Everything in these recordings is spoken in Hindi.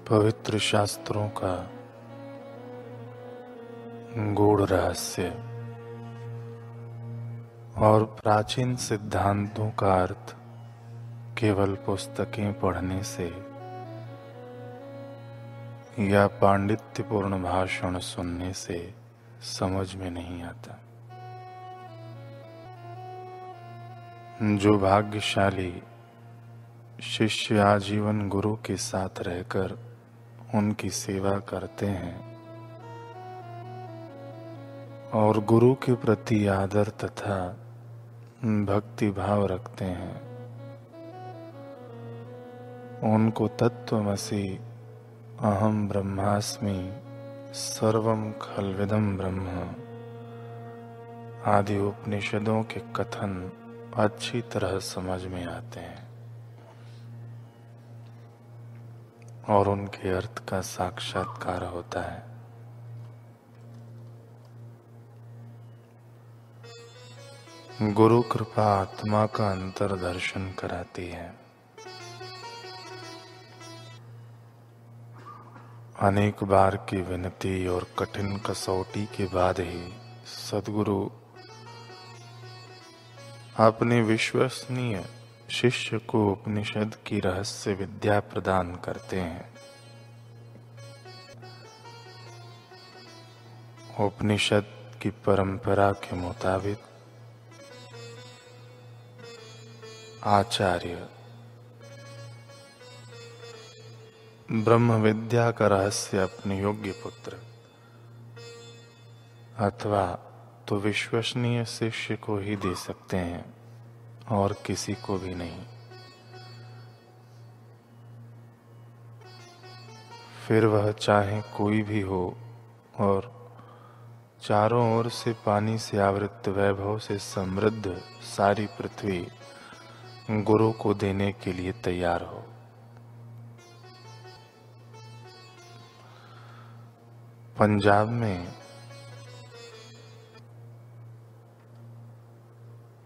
पवित्र शास्त्रों का गूढ़ रहस्य और प्राचीन सिद्धांतों का अर्थ केवल पुस्तकें पढ़ने से या पांडित्यपूर्ण भाषण सुनने से समझ में नहीं आता। जो भाग्यशाली शिष्य आजीवन गुरु के साथ रहकर उनकी सेवा करते हैं और गुरु के प्रति आदर तथा भक्ति भाव रखते हैं, उनको तत्त्वमसि अहम ब्रह्मास्मि सर्वम खल्विदम ब्रह्म आदि उपनिषदों के कथन अच्छी तरह समझ में आते हैं और उनके अर्थ का साक्षात्कार होता है। गुरु कृपा आत्मा का अंतर्दर्शन कराती है। अनेक बार की विनती और कठिन कसौटी के बाद ही सद्गुरु अपने विश्वसनीय शिष्य को उपनिषद की रहस्य विद्या प्रदान करते हैं। उपनिषद की परंपरा के मुताबिक आचार्य ब्रह्म विद्या का रहस्य अपने योग्य पुत्र अथवा तो विश्वसनीय शिष्य को ही दे सकते हैं और किसी को भी नहीं। फिर वह चाहे कोई भी हो और चारों ओर से पानी से आवृत वैभव से समृद्ध सारी पृथ्वी गुरु को देने के लिए तैयार हो। पंजाब में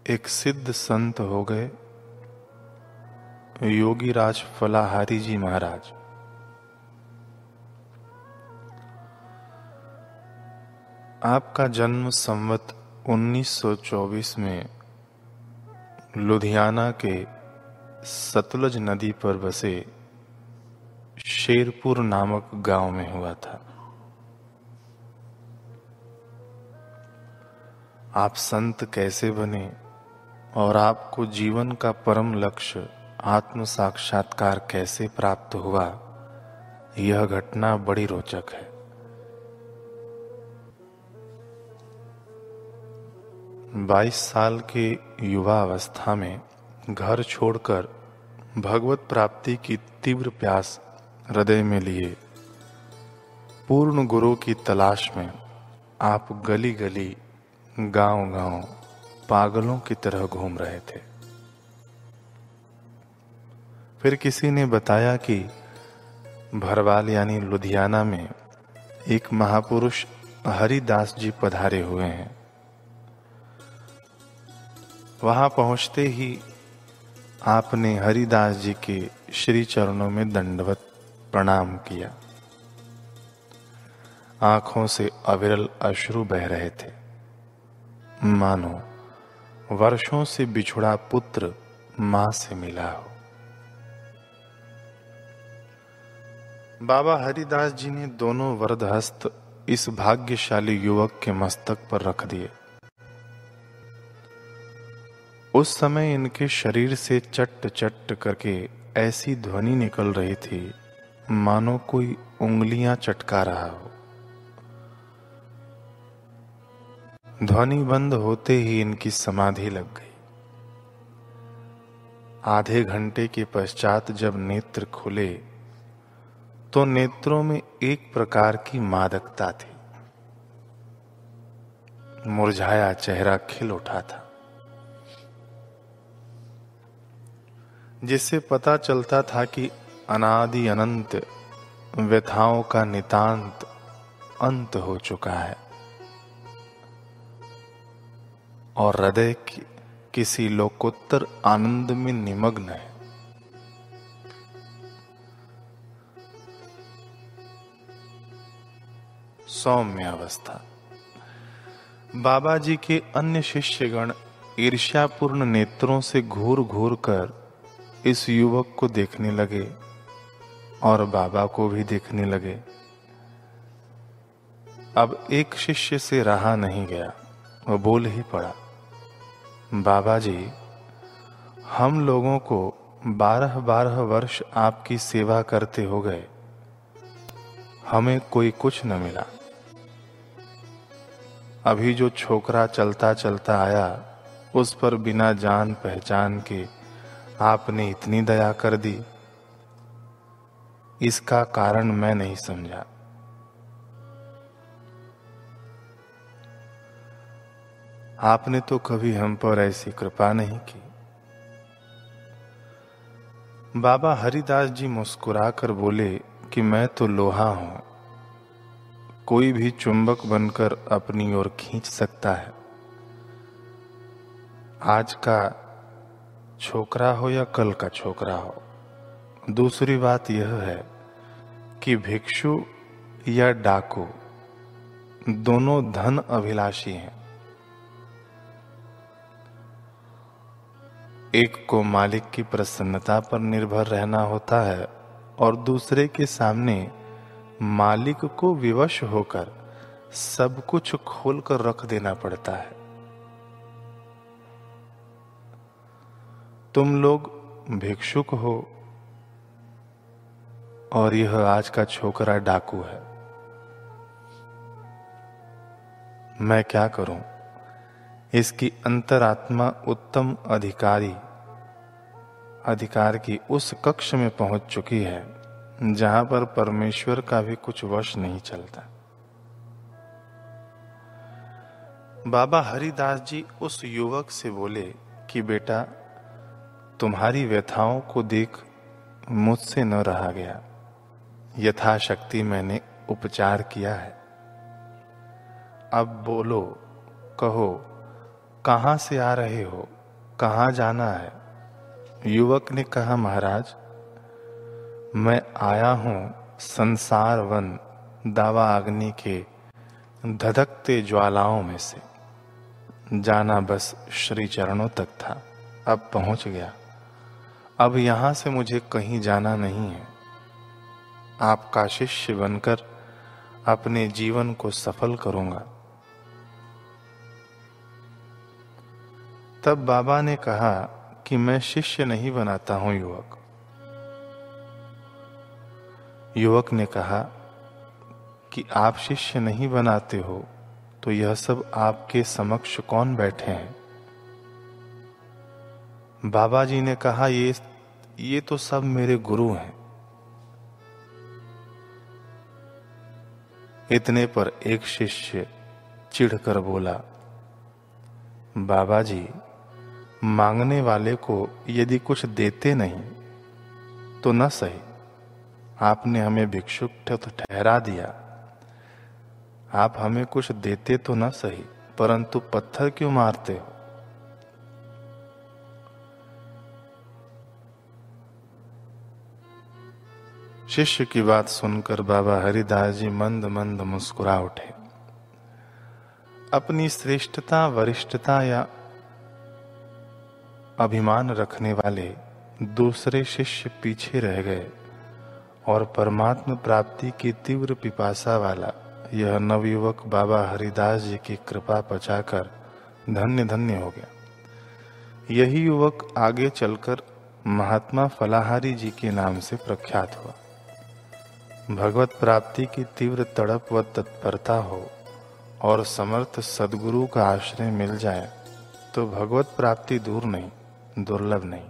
एक सिद्ध संत हो गए योगीराज फलाहारी जी महाराज। आपका जन्म संवत 1924 में लुधियाना के सतलज नदी पर बसे शेरपुर नामक गांव में हुआ था। आप संत कैसे बने और आपको जीवन का परम लक्ष्य आत्म साक्षात्कार कैसे प्राप्त हुआ, यह घटना बड़ी रोचक है। बाईस साल के युवा अवस्था में घर छोड़कर भगवत प्राप्ति की तीव्र प्यास हृदय में लिए पूर्ण गुरु की तलाश में आप गली गली गांव गांव पागलों की तरह घूम रहे थे। फिर किसी ने बताया कि भरवाल यानी लुधियाना में एक महापुरुष हरिदास जी पधारे हुए हैं। वहां पहुंचते ही आपने हरिदास जी के श्री चरणों में दंडवत प्रणाम किया। आंखों से अविरल अश्रु बह रहे थे, मानो वर्षों से बिछुड़ा पुत्र मां से मिला हो। बाबा हरिदास जी ने दोनों वरद हस्त इस भाग्यशाली युवक के मस्तक पर रख दिए। उस समय इनके शरीर से चट्ट चट्ट करके ऐसी ध्वनि निकल रही थी मानो कोई उंगलियां चटका रहा हो। ध्वनि बंद होते ही इनकी समाधि लग गई। आधे घंटे के पश्चात जब नेत्र खुले तो नेत्रों में एक प्रकार की मादकता थी। मुरझाया चेहरा खिल उठा था, जिससे पता चलता था कि अनादि अनंत व्यथाओं का नितांत अंत हो चुका है और हृदय किसी लोकोत्तर आनंद में निमग्न है। सौम्य अवस्था। बाबा जी के अन्य शिष्यगण ईर्ष्यापूर्ण नेत्रों से घूर घूर कर इस युवक को देखने लगे और बाबा को भी देखने लगे। अब एक शिष्य से रहा नहीं गया, वो बोल ही पड़ा, बाबा जी, हम लोगों को 12-12 वर्ष आपकी सेवा करते हो गए, हमें कोई कुछ न मिला। अभी जो छोकरा चलता चलता आया उस पर बिना जान पहचान के आपने इतनी दया कर दी, इसका कारण मैं नहीं समझा। आपने तो कभी हम पर ऐसी कृपा नहीं की। बाबा हरिदास जी मुस्कुराकर बोले कि मैं तो लोहा हूं, कोई भी चुंबक बनकर अपनी ओर खींच सकता है। आज का छोकरा हो या कल का छोकरा हो। दूसरी बात यह है कि भिक्षु या डाकू दोनों धन अभिलाषी हैं। एक को मालिक की प्रसन्नता पर निर्भर रहना होता है और दूसरे के सामने मालिक को विवश होकर सब कुछ खोलकर रख देना पड़ता है। तुम लोग भिक्षुक हो और यह आज का छोकरा डाकू है। मैं क्या करूं? इसकी अंतरात्मा उत्तम अधिकार की उस कक्ष में पहुंच चुकी है जहां पर परमेश्वर का भी कुछ वश नहीं चलता। बाबा हरिदास जी उस युवक से बोले कि बेटा, तुम्हारी व्यथाओं को देख मुझसे न रहा गया, यथाशक्ति मैंने उपचार किया है। अब बोलो, कहो, कहां से आ रहे हो, कहां जाना है? युवक ने कहा, महाराज, मैं आया हूं संसार वन दावा अग्नि के धधकते ज्वालाओं में से। जाना बस श्री चरणों तक था, अब पहुंच गया। अब यहां से मुझे कहीं जाना नहीं है। आपका शिष्य बनकर अपने जीवन को सफल करूंगा। तब बाबा ने कहा कि मैं शिष्य नहीं बनाता हूं युवक। युवक ने कहा कि आप शिष्य नहीं बनाते हो तो यह सब आपके समक्ष कौन बैठे हैं? बाबा जी ने कहा, ये तो सब मेरे गुरु हैं। इतने पर एक शिष्य चिढ़कर बोला, बाबा जी, मांगने वाले को यदि कुछ देते नहीं तो न सही, आपने हमें भिक्षुक तो ठहरा दिया। आप हमें कुछ देते तो न सही, परंतु पत्थर क्यों मारते हो? शिष्य की बात सुनकर बाबा हरिदास जी मंद मंद मुस्कुरा उठे। अपनी श्रेष्ठता, वरिष्ठता या अभिमान रखने वाले दूसरे शिष्य पीछे रह गए और परमात्मा प्राप्ति की तीव्र पिपासा वाला यह नवयुवक बाबा हरिदास जी की कृपा पचाकर धन्य धन्य हो गया। यही युवक आगे चलकर महात्मा फलाहारी जी के नाम से प्रख्यात हुआ। भगवत प्राप्ति की तीव्र तड़प व तत्परता हो और समर्थ सद्गुरु का आश्रय मिल जाए तो भगवत प्राप्ति दूर नहीं, दुर्लभ नहीं।